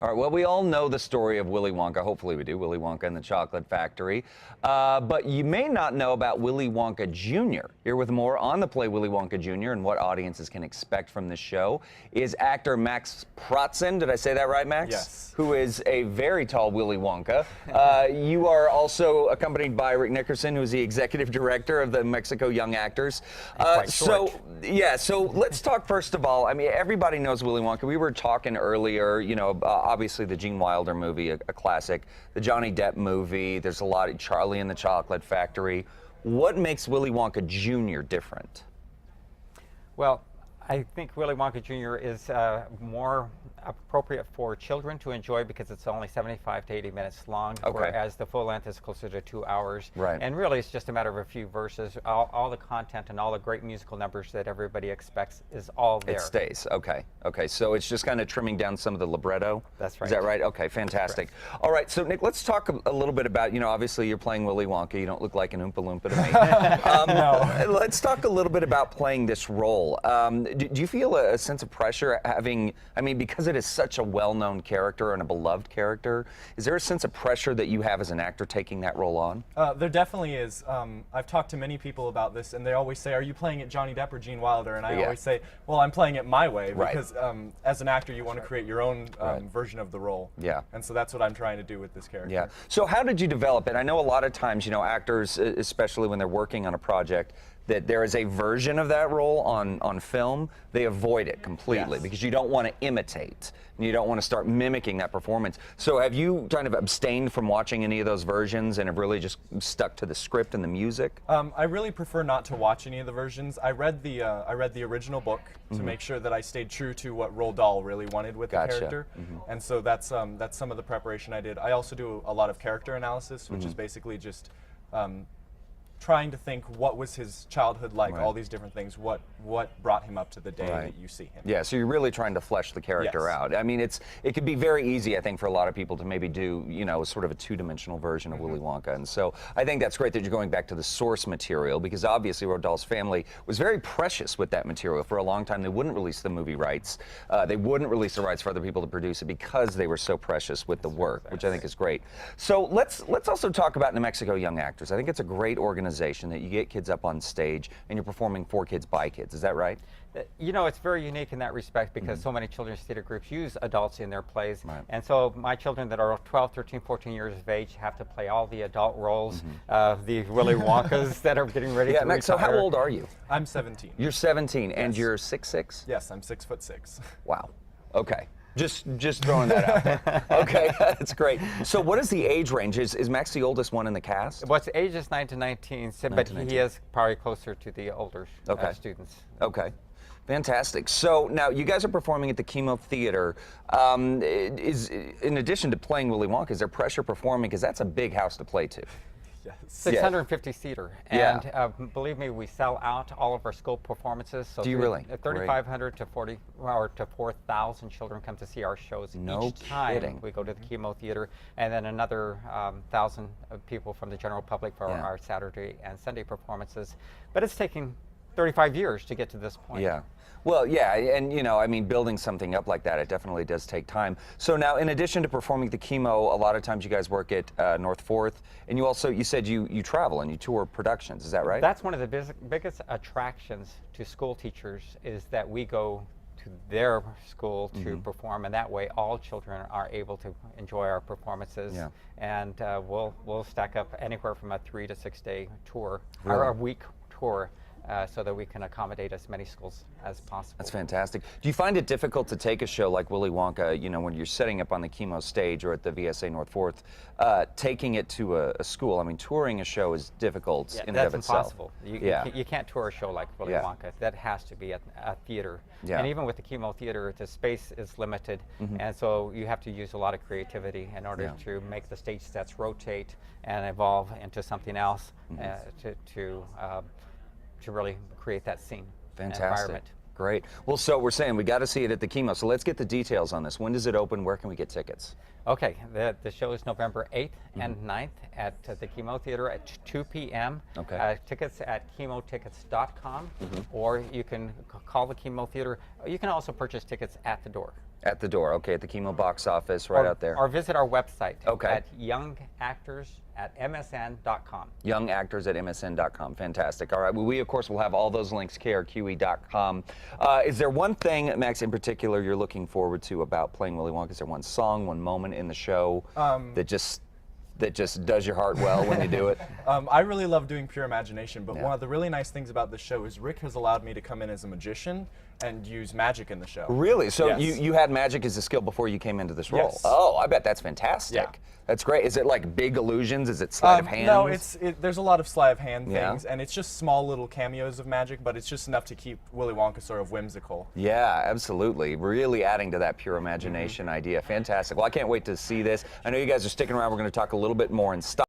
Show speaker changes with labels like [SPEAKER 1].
[SPEAKER 1] All right, well, we all know the story of Willy Wonka. Hopefully we do, Willy Wonka and the Chocolate Factory. But you may not know about Willy Wonka Jr. Here with more on the play Willy Wonka Jr. and what audiences can expect from this show is actor Max Protzen. Did I say that right, Max?
[SPEAKER 2] Yes.
[SPEAKER 1] Who is a very tall Willy Wonka. You are also accompanied by Rick Nickerson, who is the executive director of the Mexico Young Actors. So let's talk first of all. I mean, everybody knows Willy Wonka. We were talking earlier, you know, obviously the Gene Wilder movie, a classic, the Johnny Depp movie, there's a lot of Charlie and the Chocolate Factory. What makes Willy Wonka Jr. different?
[SPEAKER 3] Well, I think Willy Wonka Jr. is more appropriate for children to enjoy because it's only 75 to 80 minutes long, whereas the full length is closer to 2 hours.
[SPEAKER 1] Right.
[SPEAKER 3] And really it's just a matter of a few verses. All the content and all the great musical numbers that everybody expects is all there.
[SPEAKER 1] It stays, okay. So it's just kind of trimming down some of the libretto?
[SPEAKER 3] That's right.
[SPEAKER 1] Is that right? Okay, fantastic. All right, so Nick, let's talk a little bit about, you know, obviously you're playing Willy Wonka. You don't look like an Oompa Loompa to me.
[SPEAKER 2] No.
[SPEAKER 1] Let's talk a little bit about playing this role. Do you feel a sense of pressure having, I mean, because it is such a well-known character and a beloved character, is there a sense of pressure that you have as an actor taking that role on?
[SPEAKER 2] There definitely is. I've talked to many people about this, and they always say, are you playing it Johnny Depp or Gene Wilder? And I always say, well, I'm playing it my way, because as an actor, you want to create your own version of the role.
[SPEAKER 1] Yeah.
[SPEAKER 2] And so that's what I'm trying to do with this character.
[SPEAKER 1] Yeah. So how did you develop it? I know a lot of times, you know, actors, especially when they're working on a project, that there is a version of that role on film, they avoid it completely because you don't want to imitate and you don't want to start mimicking that performance. So have you kind of abstained from watching any of those versions and have really just stuck to the script and the music?
[SPEAKER 2] I really prefer not to watch any of the versions. I read the original book to make sure that I stayed true to what Roald Dahl really wanted with the character, and so that's some of the preparation I did. I also do a lot of character analysis, which is basically just trying to think what was his childhood like, all these different things, what brought him up to the day that you see him.
[SPEAKER 1] Yeah, so you're really trying to flesh the character out. I mean, it could be very easy, I think, for a lot of people to maybe do, you know, sort of a two-dimensional version of Willy Wonka. And so I think that's great that you're going back to the source material, because obviously Roald Dahl's family was very precious with that material. For a long time, they wouldn't release the movie rights. They wouldn't release the rights for other people to produce it because they were so precious with the work, which I think is great. So let's also talk about New Mexico Young Actors. I think it's a great organization that you get kids up on stage and you're performing for kids by kids. Is that right?
[SPEAKER 3] You know, it's very unique in that respect because so many children's theater groups use adults in their plays. And so my children that are 12, 13, 14 years of age have to play all the adult roles, the Willy Wonkas that are getting ready to retire.
[SPEAKER 1] So how old are you?
[SPEAKER 2] I'm 17.
[SPEAKER 1] You're 17, and you're 6'6"?
[SPEAKER 2] Yes, I'm 6'6".
[SPEAKER 1] Wow. Okay. Just throwing that out there. Okay, that's great. So what is the age range? Is Max the oldest one in the cast?
[SPEAKER 3] Well, age is 9 to 19, but he is probably closer to the older students.
[SPEAKER 1] Okay. Fantastic. So now you guys are performing at the KiMo Theater. In addition to playing Willy Wonka, is there pressure performing? Because that's a big house to play to.
[SPEAKER 3] 650 seater, and believe me, we sell out all of our school performances. So
[SPEAKER 1] do you really?
[SPEAKER 3] 3,500 to 4,000 children come to see our shows each time we go to the KiMo Theater, and then another 1,000 people from the general public for our Saturday and Sunday performances. But it's taking 35 years to get to this point.
[SPEAKER 1] Yeah. Well, yeah, and you know, I mean, building something up like that, it definitely does take time. So now, in addition to performing at the KiMo, a lot of times you guys work at North Fourth, and you said you travel and you tour productions. Is that right?
[SPEAKER 3] That's one of the biggest attractions to school teachers is that we go to their school to perform, and that way all children are able to enjoy our performances. And we'll stack up anywhere from a 3 to 6 day tour or a week tour. So that we can accommodate as many schools as possible.
[SPEAKER 1] That's fantastic. Do you find it difficult to take a show like Willy Wonka, you know, when you're setting up on the KiMo stage or at the VSA North Fourth, taking it to a school? I mean, touring a show is difficult in and of itself.
[SPEAKER 3] That's impossible. You can't tour a show like Willy Wonka. That has to be at a theater. And even with the KiMo Theater, the space is limited, and so you have to use a lot of creativity in order to make the stage sets rotate and evolve into something else to really create that scene environment.
[SPEAKER 1] Great. Well, so we're saying we got to see it at the KiMo. So let's get the details on this. When does it open? Where can we get tickets?
[SPEAKER 3] Okay. The show is November 8th and 9th at the KiMo Theater at 2 p.m.
[SPEAKER 1] Okay.
[SPEAKER 3] Tickets at KiMoTickets.com, or you can call the KiMo Theater. You can also purchase tickets at the door.
[SPEAKER 1] At the door, okay, at the KiMo box office, right out there.
[SPEAKER 3] Or visit our website
[SPEAKER 1] Okay.
[SPEAKER 3] at youngactors@msn.com.
[SPEAKER 1] Youngactors@msn.com. Fantastic. All right. Well, we, of course, will have all those links, KRQE.com. Is there one thing, Max, in particular, you're looking forward to about playing Willy Wonka? Is there one song, one moment in the show that just does your heart well when you do it?
[SPEAKER 2] I really love doing Pure Imagination, but one of the really nice things about this show is Rick has allowed me to come in as a magician and use magic in the show.
[SPEAKER 1] Really? So
[SPEAKER 2] Yes.
[SPEAKER 1] you had magic as a skill before you came into this role?
[SPEAKER 2] Yes.
[SPEAKER 1] Oh, I bet that's fantastic.
[SPEAKER 2] Yeah.
[SPEAKER 1] That's great. Is it like big illusions? Is it sleight of hand?
[SPEAKER 2] No, there's a lot of sleight of hand
[SPEAKER 1] Yeah.
[SPEAKER 2] things, and it's just small little cameos of magic, but it's just enough to keep Willy Wonka sort of whimsical.
[SPEAKER 1] Yeah, absolutely. Really adding to that pure imagination idea. Fantastic. Well, I can't wait to see this. I know you guys are sticking around. We're going to talk a little bit more in style.